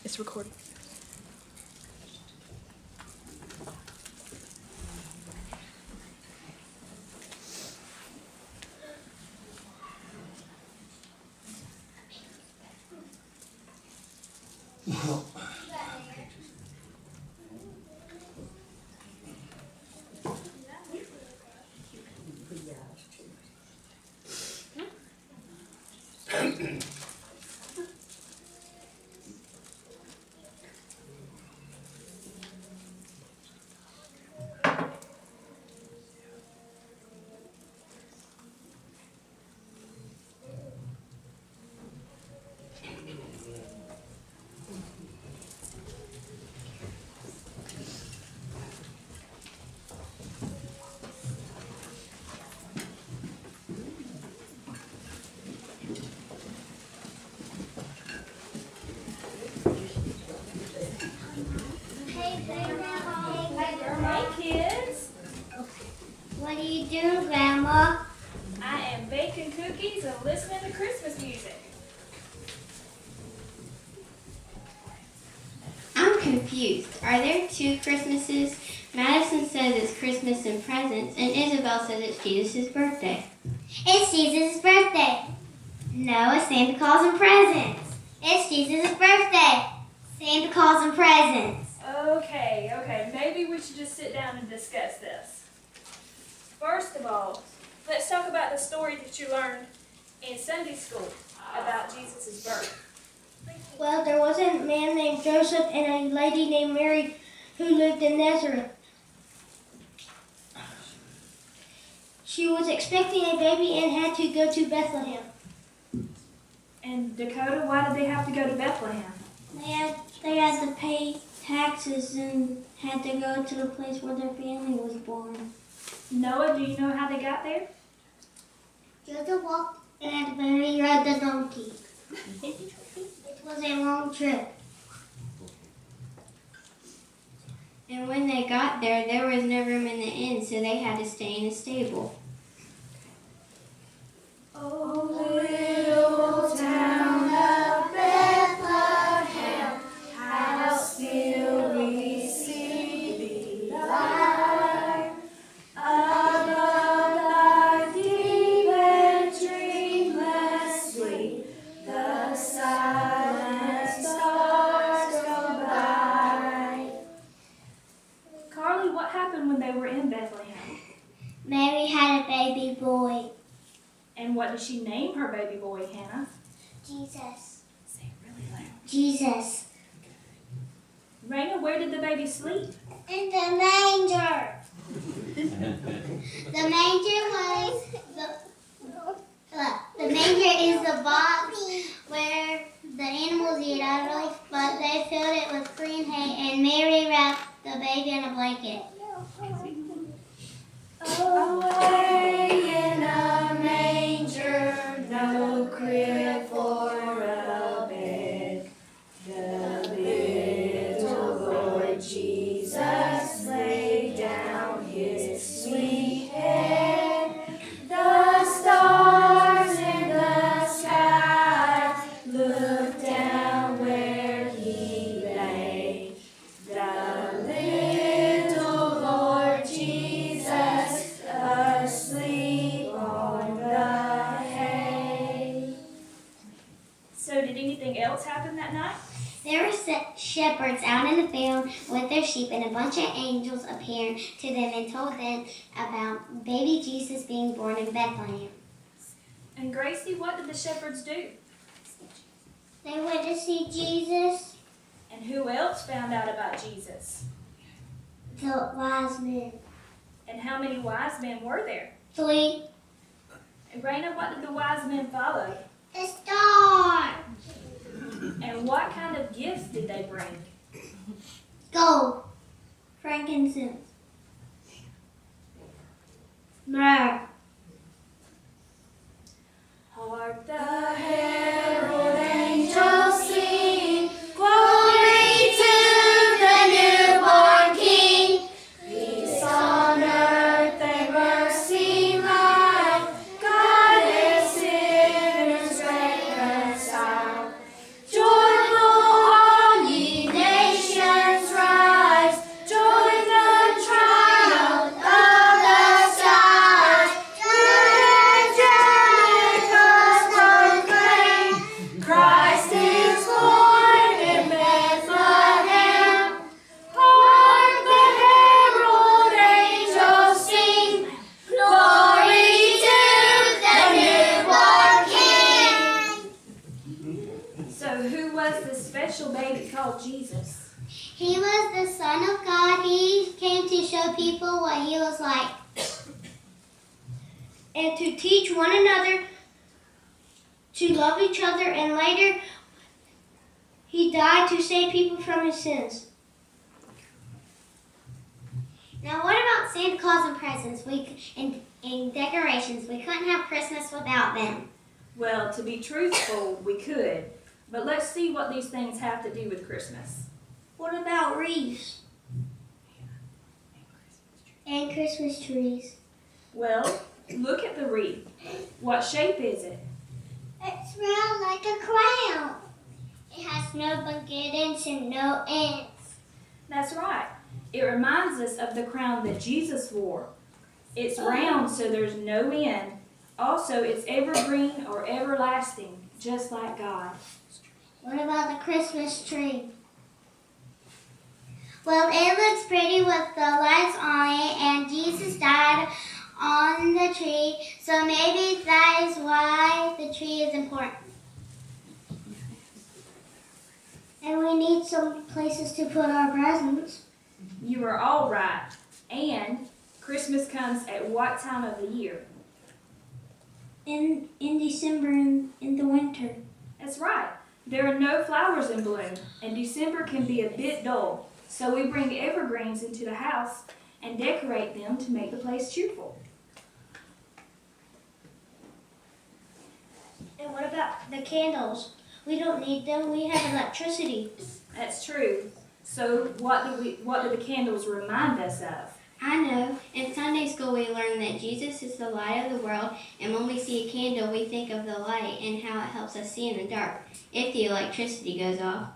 It's recording. What are you doing, Grandma? I am baking cookies and listening to Christmas music. I'm confused. Are there two Christmases? Madison says it's Christmas and presents, and Isabel says it's Jesus' birthday. It's Jesus' birthday. No, it's Santa Claus and presents. It's Jesus' birthday. Santa Claus and presents. Okay, maybe we should just sit down and discuss this. First of all, let's talk about the story that you learned in Sunday school about Jesus' birth. Well, there was a man named Joseph and a lady named Mary who lived in Nazareth. She was expecting a baby and had to go to Bethlehem. And Dakota, why did they have to go to Bethlehem? They had to pay taxes and had to go to the place where their family was born. Noah, do you know how they got there? Joseph walked and Mary rode the donkey. It was a long trip. And when they got there, there was no room in the inn, so they had to stay in a stable. Oh, little town of Bethlehem, how still we see thee lie. Above thy deep and dreamless sleep, the silent stars go by. Carly, what happened when they were in Bethlehem? Mary had a baby boy. And what did she name her baby boy, Hannah? Jesus. Say it really loud. Jesus. Raina, where did the baby sleep? In the manger. The manger was the manger is the box where the animals eat out of, but they filled it with green hay, and Mary wrapped the baby in a blanket. Away in a manger, no crib for a bed. The little Lord Jesus laid down his sweet head. The stars in the sky looked down where he lay. The little Lord Jesus asleep on the hay. So did anything else happen that night? There were shepherds out in the field with their sheep, and a bunch of angels appeared to them and told them about baby Jesus being born in Bethlehem. And Gracie, what did the shepherds do? They went to see Jesus. And who else found out about Jesus? The wise men. And how many wise men were there? 3. And Raina, what did the wise men follow? The star. And what kind of gifts did they bring? Gold. Frankincense. Myrrh. Hark the herald angels sing, glory to the newborn King. Peace on earth and mercy light, God and sinners reconciled. Joyful all ye So who was this special baby called Jesus? He was the Son of God. He came to show people what he was like. And to teach one another to love each other, and later he died to save people from his sins. Now what about Santa Claus and presents and decorations? We couldn't have Christmas without them. Well, to be truthful, we could. But let's see what these things have to do with Christmas. What about wreaths? And Christmas trees. Well, look at the wreath. What shape is it? It's round like a crown. It has no beginnings and no ends. That's right. It reminds us of the crown that Jesus wore. It's round, so there's no end. Also, it's evergreen or everlasting, just like God. What about the Christmas tree? Well, it looks pretty with the lights on it, and Jesus died on the tree, so maybe that is why the tree is important. And we need some places to put our presents. You are all right. And Christmas comes at what time of the year? In December, in the winter. That's right. There are no flowers in bloom, and December can be a bit dull. So we bring evergreens into the house and decorate them to make the place cheerful. And what about the candles? We don't need them. We have electricity. That's true. So what do the candles remind us of? I know. In Sunday school we learned that Jesus is the light of the world, and when we see a candle we think of the light and how it helps us see in the dark if the electricity goes off.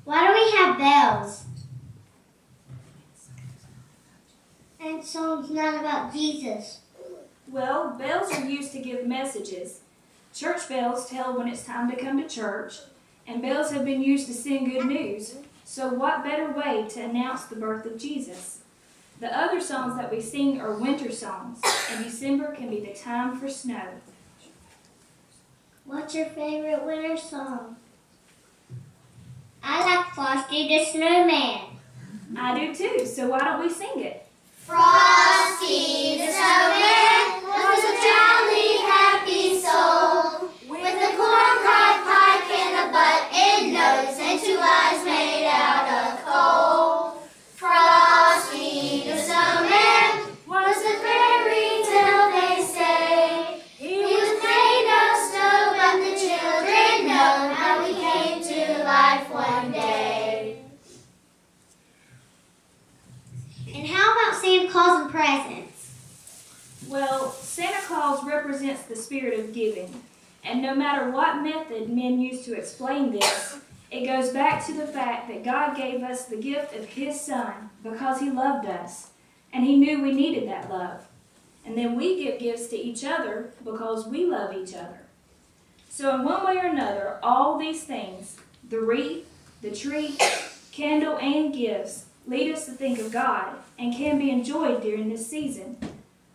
Why do we have bells? And songs not about Jesus. Well, bells are used to give messages. Church bells tell when it's time to come to church, and bells have been used to sing good news. So what better way to announce the birth of Jesus? The other songs that we sing are winter songs, and December can be the time for snow. What's your favorite winter song? I like Frosty the Snowman. I do too, so why don't we sing it? Frosty the Snowman was a jolly, happy soul, with a corncob pipe and a button nose and 2 eyes made out of coal. Frosty the Snowman was a fairy tale, they say. He was made of snow, but the children know how he came to life one day. And how about Santa Claus and presents? Well, Santa Claus represents the spirit of giving, and no matter what method men use to explain this, it goes back to the fact that God gave us the gift of His Son because He loved us, and He knew we needed that love. And then we give gifts to each other because we love each other. So in one way or another, all these things, the wreath, the tree, candle, and gifts, lead us to think of God and can be enjoyed during this season.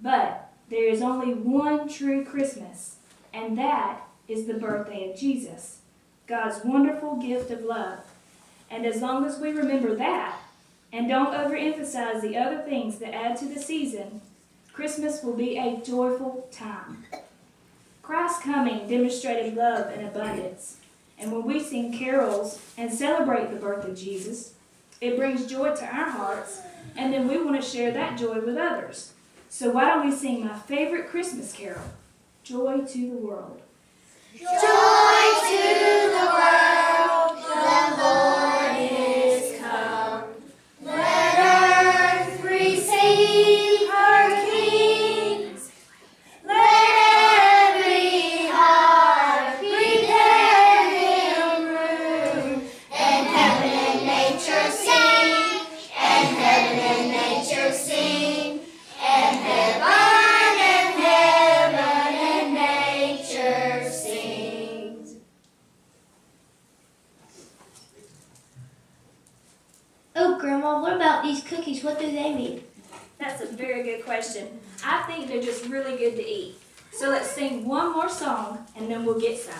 But there is only one true Christmas, and that is the birthday of Jesus, God's wonderful gift of love. And as long as we remember that, and don't overemphasize the other things that add to the season, Christmas will be a joyful time. Christ's coming demonstrated love and abundance, and when we sing carols and celebrate the birth of Jesus, it brings joy to our hearts, and then we want to share that joy with others. So why don't we sing my favorite Christmas carol, Joy to the World. Joy to the world, the Lord is come. Let earth receive her King. Let every heart prepare Him room, and heaven and nature sing, and heaven and nature sing, and heaven and nature sings. Oh, Grandma, what about these cookies? What do they mean? That's a very good question. I think they're just really good to eat. So let's sing one more song and then we'll get some.